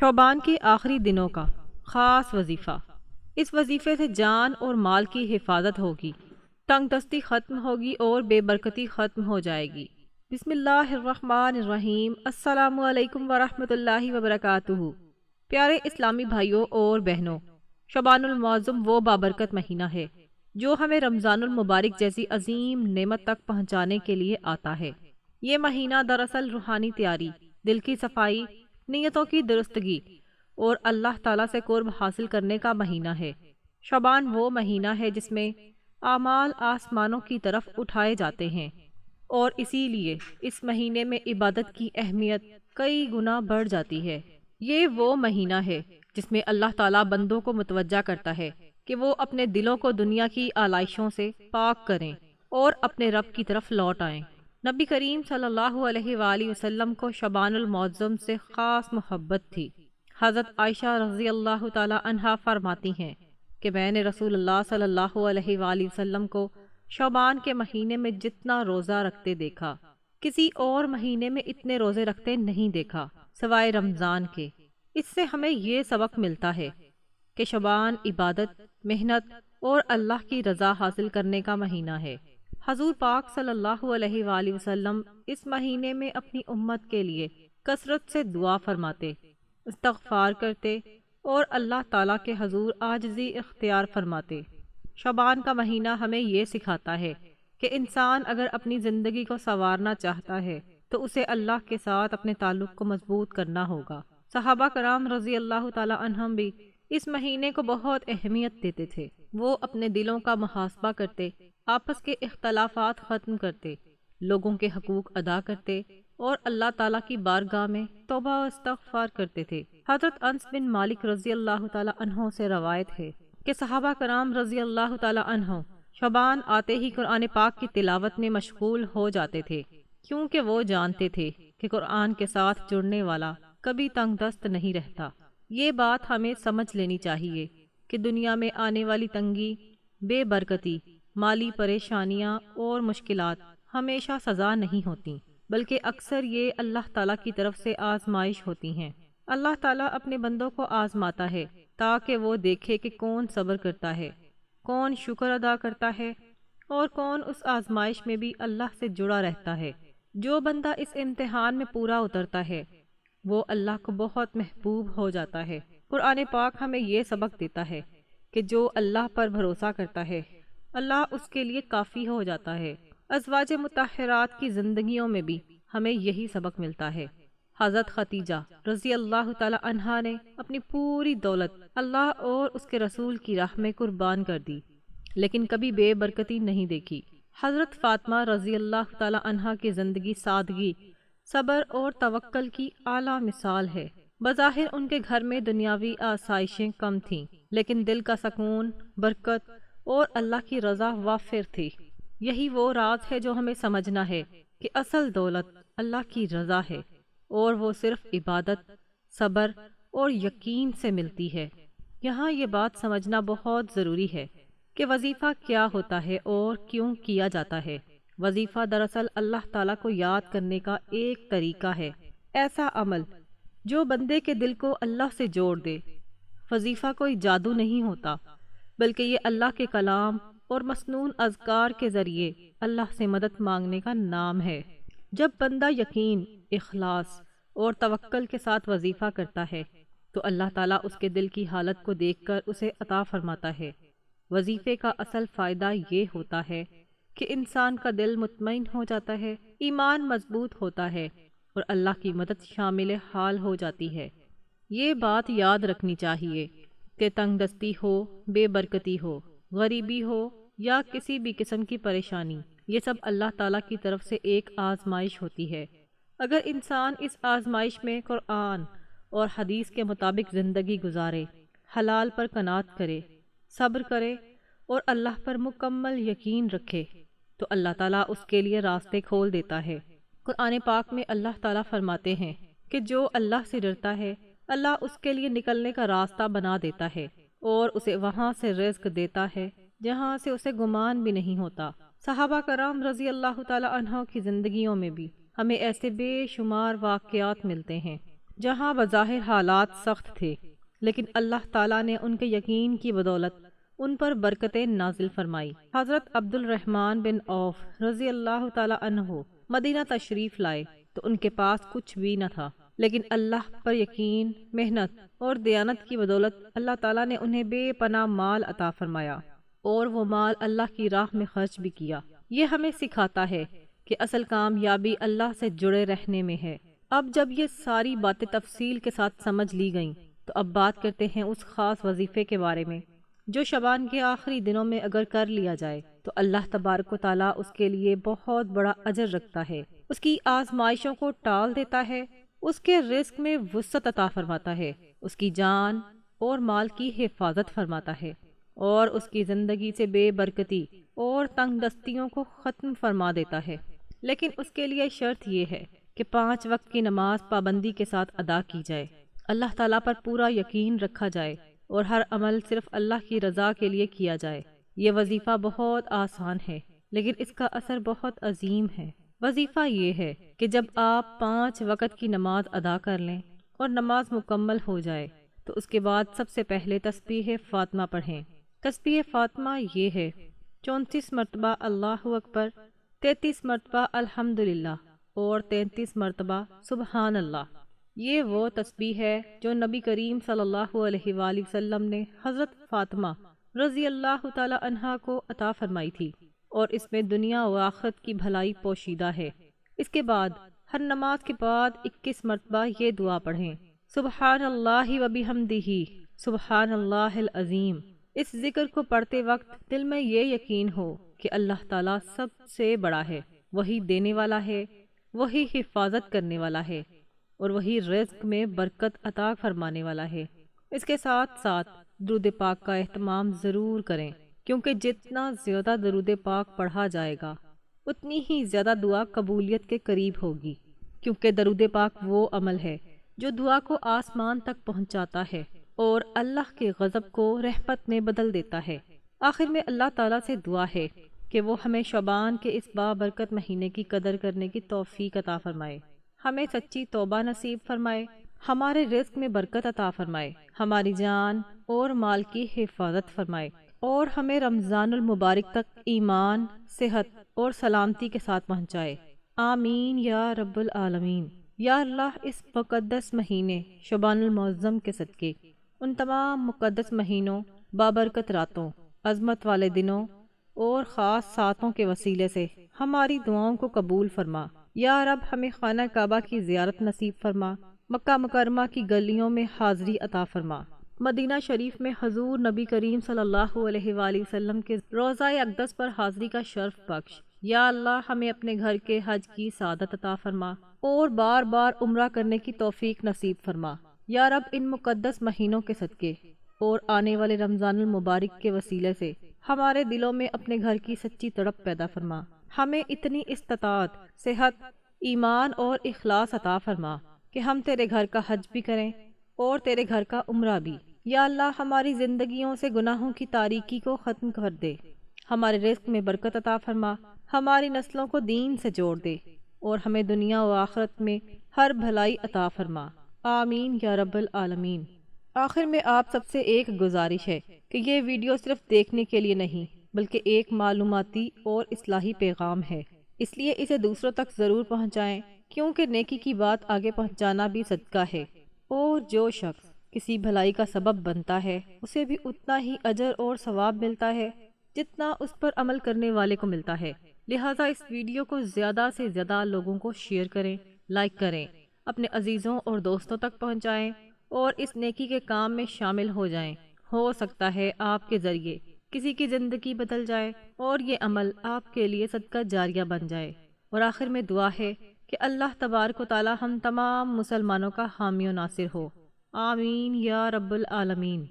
شعبان کے آخری دنوں کا خاص وظیفہ۔ اس وظیفے سے جان اور مال کی حفاظت ہوگی، تنگ دستی ختم ہوگی اور بے برکتی ختم ہو جائے گی۔ بسم اللہ الرحمن الرحیم۔ السلام علیکم ورحمۃ اللہ وبرکاتہ۔ پیارے اسلامی بھائیوں اور بہنوں، شعبان المعظم وہ بابرکت مہینہ ہے جو ہمیں رمضان المبارک جیسی عظیم نعمت تک پہنچانے کے لیے آتا ہے۔ یہ مہینہ دراصل روحانی تیاری، دل کی صفائی، نیتوں کی درستگی اور اللہ تعالیٰ سے قرب حاصل کرنے کا مہینہ ہے۔ شعبان وہ مہینہ ہے جس میں اعمال آسمانوں کی طرف اٹھائے جاتے ہیں، اور اسی لیے اس مہینے میں عبادت کی اہمیت کئی گنا بڑھ جاتی ہے۔ یہ وہ مہینہ ہے جس میں اللہ تعالیٰ بندوں کو متوجہ کرتا ہے کہ وہ اپنے دلوں کو دنیا کی آلائشوں سے پاک کریں اور اپنے رب کی طرف لوٹ آئیں۔ نبی کریم صلی اللہ علیہ وآلہ وسلم کو شعبان المعظم سے خاص محبت تھی۔ حضرت عائشہ رضی اللہ تعالی عنہا فرماتی ہیں کہ میں نے رسول اللہ صلی اللہ علیہ وآلہ وسلم کو شعبان کے مہینے میں جتنا روزہ رکھتے دیکھا، کسی اور مہینے میں اتنے روزے رکھتے نہیں دیکھا سوائے رمضان کے۔ اس سے ہمیں یہ سبق ملتا ہے کہ شعبان عبادت، محنت اور اللہ کی رضا حاصل کرنے کا مہینہ ہے۔ حضور پاک صلی اللہ علیہ وآلہ وسلم اس مہینے میں اپنی امت کے لیے کثرت سے دعا فرماتے، استغفار کرتے اور اللہ تعالیٰ کے حضور عاجزی اختیار فرماتے۔ شعبان کا مہینہ ہمیں یہ سکھاتا ہے کہ انسان اگر اپنی زندگی کو سنوارنا چاہتا ہے تو اسے اللہ کے ساتھ اپنے تعلق کو مضبوط کرنا ہوگا۔ صحابہ کرام رضی اللہ تعالی عنہم بھی اس مہینے کو بہت اہمیت دیتے تھے۔ وہ اپنے دلوں کا محاسبہ کرتے، آپس کے اختلافات ختم کرتے، لوگوں کے حقوق ادا کرتے اور اللہ تعالیٰ کی بارگاہ میں توبہ و استغفار کرتے تھے۔ حضرت انس بن مالک رضی اللہ تعالی عنہ سے روایت ہے کہ صحابہ کرام رضی اللہ تعالی عنہ شعبان آتے ہی قرآن پاک کی تلاوت میں مشغول ہو جاتے تھے، کیونکہ وہ جانتے تھے کہ قرآن کے ساتھ جڑنے والا کبھی تنگ دست نہیں رہتا۔ یہ بات ہمیں سمجھ لینی چاہیے کہ دنیا میں آنے والی تنگی، بے برکتی، مالی پریشانیاں اور مشکلات ہمیشہ سزا نہیں ہوتی، بلکہ اکثر یہ اللہ تعالیٰ کی طرف سے آزمائش ہوتی ہیں۔ اللہ تعالیٰ اپنے بندوں کو آزماتا ہے تاکہ وہ دیکھے کہ کون صبر کرتا ہے، کون شکر ادا کرتا ہے اور کون اس آزمائش میں بھی اللہ سے جڑا رہتا ہے۔ جو بندہ اس امتحان میں پورا اترتا ہے وہ اللہ کو بہت محبوب ہو جاتا ہے۔ قرآن پاک ہمیں یہ سبق دیتا ہے کہ جو اللہ پر بھروسہ کرتا ہے اللہ اس کے لیے کافی ہو جاتا ہے۔ ازواج مطہرات کی زندگیوں میں بھی ہمیں یہی سبق ملتا ہے۔ حضرت خدیجہ رضی اللہ تعالی عنہا نے اپنی پوری دولت اللہ اور اس کے رسول کی راہ میں قربان کر دی، لیکن کبھی بے برکتی نہیں دیکھی۔ حضرت فاطمہ رضی اللہ تعالی عنہا کی زندگی سادگی، صبر اور توکل کی اعلیٰ مثال ہے۔ بظاہر ان کے گھر میں دنیاوی آسائشیں کم تھیں، لیکن دل کا سکون، برکت اور اللہ کی رضا وافر تھی۔ یہی وہ راز ہے جو ہمیں سمجھنا ہے کہ اصل دولت اللہ کی رضا ہے، اور وہ صرف عبادت، صبر اور یقین سے ملتی ہے۔ یہاں یہ بات سمجھنا بہت ضروری ہے کہ وظیفہ کیا ہوتا ہے اور کیوں کیا جاتا ہے۔ وظیفہ دراصل اللہ تعالیٰ کو یاد کرنے کا ایک طریقہ ہے، ایسا عمل جو بندے کے دل کو اللہ سے جوڑ دے۔ وظیفہ کوئی جادو نہیں ہوتا، بلکہ یہ اللہ کے کلام اور مسنون اذکار کے ذریعے اللہ سے مدد مانگنے کا نام ہے۔ جب بندہ یقین، اخلاص اور توکل کے ساتھ وظیفہ کرتا ہے تو اللہ تعالیٰ اس کے دل کی حالت کو دیکھ کر اسے عطا فرماتا ہے۔ وظیفے کا اصل فائدہ یہ ہوتا ہے کہ انسان کا دل مطمئن ہو جاتا ہے، ایمان مضبوط ہوتا ہے اور اللہ کی مدد شامل حال ہو جاتی ہے۔ یہ بات یاد رکھنی چاہیے کہ تنگ دستی ہو، بے برکتی ہو، غریبی ہو یا کسی بھی قسم کی پریشانی، یہ سب اللہ تعالیٰ کی طرف سے ایک آزمائش ہوتی ہے۔ اگر انسان اس آزمائش میں قرآن اور حدیث کے مطابق زندگی گزارے، حلال پر قناعت کرے، صبر کرے اور اللہ پر مکمل یقین رکھے تو اللہ تعالیٰ اس کے لیے راستے کھول دیتا ہے۔ قرآن پاک میں اللہ تعالیٰ فرماتے ہیں کہ جو اللہ سے ڈرتا ہے اللہ اس کے لیے نکلنے کا راستہ بنا دیتا ہے اور اسے وہاں سے رزق دیتا ہے جہاں سے اسے گمان بھی نہیں ہوتا۔ صحابہ کرام رضی اللہ تعالی عنہ کی زندگیوں میں بھی ہمیں ایسے بے شمار واقعات ملتے ہیں جہاں بظاہر حالات سخت تھے، لیکن اللہ تعالیٰ نے ان کے یقین کی بدولت ان پر برکتیں نازل فرمائی۔ حضرت عبد الرحمن بن عوف رضی اللہ تعالیٰ عنہ مدینہ تشریف لائے تو ان کے پاس کچھ بھی نہ تھا، لیکن اللہ پر یقین، محنت اور دیانت کی بدولت اللہ تعالیٰ نے انہیں بے پناہ مال عطا فرمایا، اور وہ مال اللہ کی راہ میں خرچ بھی کیا۔ یہ ہمیں سکھاتا ہے کہ اصل کامیابی اللہ سے جڑے رہنے میں ہے۔ اب جب یہ ساری باتیں تفصیل کے ساتھ سمجھ لی گئیں تو اب بات کرتے ہیں اس خاص وظیفے کے بارے میں جو شعبان کے آخری دنوں میں اگر کر لیا جائے تو اللہ تبارک و تعالیٰ اس کے لیے بہت بڑا اجر رکھتا ہے، اس کی آزمائشوں کو ٹال دیتا ہے، اس کے رزق میں وسعت عطا فرماتا ہے، اس کی جان اور مال کی حفاظت فرماتا ہے، اور اس کی زندگی سے بے برکتی اور تنگ دستیوں کو ختم فرما دیتا ہے۔ لیکن اس کے لیے شرط یہ ہے کہ 5 وقت کی نماز پابندی کے ساتھ ادا کی جائے، اللہ تعالیٰ پر پورا یقین رکھا جائے اور ہر عمل صرف اللہ کی رضا کے لیے کیا جائے۔ یہ وظیفہ بہت آسان ہے لیکن اس کا اثر بہت عظیم ہے۔ وظیفہ یہ ہے کہ جب آپ 5 وقت کی نماز ادا کر لیں اور نماز مکمل ہو جائے تو اس کے بعد سب سے پہلے تسبیح فاطمہ پڑھیں۔ تسبیح فاطمہ یہ ہے 34 مرتبہ اللہ اکبر، 33 مرتبہ الحمدللہ اور 33 مرتبہ سبحان اللہ۔ یہ وہ تسبیح ہے جو نبی کریم صلی اللہ علیہ وآلہ وسلم نے حضرت فاطمہ رضی اللہ تعالی عنہا کو عطا فرمائی تھی، اور اس میں دنیا و آخرت کی بھلائی پوشیدہ ہے۔ اس کے بعد ہر نماز کے بعد 21 مرتبہ یہ دعا پڑھیں، سبحان اللہ و بحمدہ سبحان اللہ العظیم۔ اس ذکر کو پڑھتے وقت دل میں یہ یقین ہو کہ اللہ تعالیٰ سب سے بڑا ہے، وہی دینے والا ہے، وہی حفاظت کرنے والا ہے، اور وہی رزق میں برکت عطا فرمانے والا ہے۔ اس کے ساتھ ساتھ درود پاک کا اہتمام ضرور کریں، کیونکہ جتنا زیادہ درود پاک پڑھا جائے گا اتنی ہی زیادہ دعا قبولیت کے قریب ہوگی، کیونکہ درود پاک وہ عمل ہے جو دعا کو آسمان تک پہنچاتا ہے اور اللہ کے غضب کو رحمت میں بدل دیتا ہے۔ آخر میں اللہ تعالیٰ سے دعا ہے کہ وہ ہمیں شعبان کے اس بابرکت مہینے کی قدر کرنے کی توفیق عطا فرمائے، ہمیں سچی توبہ نصیب فرمائے، ہمارے رزق میں برکت عطا فرمائے، ہماری جان اور مال کی حفاظت فرمائے، اور ہمیں رمضان المبارک تک ایمان، صحت اور سلامتی کے ساتھ پہنچائے۔ آمین یا رب العالمین۔ یا اللہ، اس مقدس مہینے شعبان المعظم کے صدقے ان تمام مقدس مہینوں، بابرکت راتوں، عظمت والے دنوں اور خاص ساعتوں کے وسیلے سے ہماری دعاؤں کو قبول فرما۔ یا رب، ہمیں خانہ کعبہ کی زیارت نصیب فرما، مکہ مکرمہ کی گلیوں میں حاضری عطا فرما، مدینہ شریف میں حضور نبی کریم صلی اللہ علیہ وآلہ وسلم کے روضہ اقدس پر حاضری کا شرف بخش۔ یا اللہ، ہمیں اپنے گھر کے حج کی سعادت عطا فرما اور بار بار عمرہ کرنے کی توفیق نصیب فرما۔ یا رب، ان مقدس مہینوں کے صدقے اور آنے والے رمضان المبارک کے وسیلے سے ہمارے دلوں میں اپنے گھر کی سچی تڑپ پیدا فرما، ہمیں اتنی استطاعت، صحت، ایمان اور اخلاص عطا فرما کہ ہم تیرے گھر کا حج بھی کریں اور تیرے گھر کا عمرہ بھی۔ یا اللہ، ہماری زندگیوں سے گناہوں کی تاریکی کو ختم کر دے، ہمارے رزق میں برکت عطا فرما، ہماری نسلوں کو دین سے جوڑ دے، اور ہمیں دنیا و آخرت میں ہر بھلائی عطا فرما۔ آمین یا رب العالمین۔ آخر میں آپ سب سے ایک گزارش ہے کہ یہ ویڈیو صرف دیکھنے کے لیے نہیں بلکہ ایک معلوماتی اور اصلاحی پیغام ہے، اس لیے اسے دوسروں تک ضرور پہنچائیں، کیونکہ نیکی کی بات آگے پہنچانا بھی صدقہ ہے، اور جو شخص کسی بھلائی کا سبب بنتا ہے اسے بھی اتنا ہی اجر اور ثواب ملتا ہے جتنا اس پر عمل کرنے والے کو ملتا ہے۔ لہٰذا اس ویڈیو کو زیادہ سے زیادہ لوگوں کو شیئر کریں، لائک کریں، اپنے عزیزوں اور دوستوں تک پہنچائیں اور اس نیکی کے کام میں شامل ہو جائیں۔ ہو سکتا ہے آپ کے ذریعے کسی کی زندگی بدل جائے اور یہ عمل آپ کے لیے صدقہ جاریہ بن جائے۔ اور آخر میں دعا ہے کہ اللہ تبارک و تعالی ہم تمام مسلمانوں کا حامی و ناصر ہو۔ آمین یا رب العالمین۔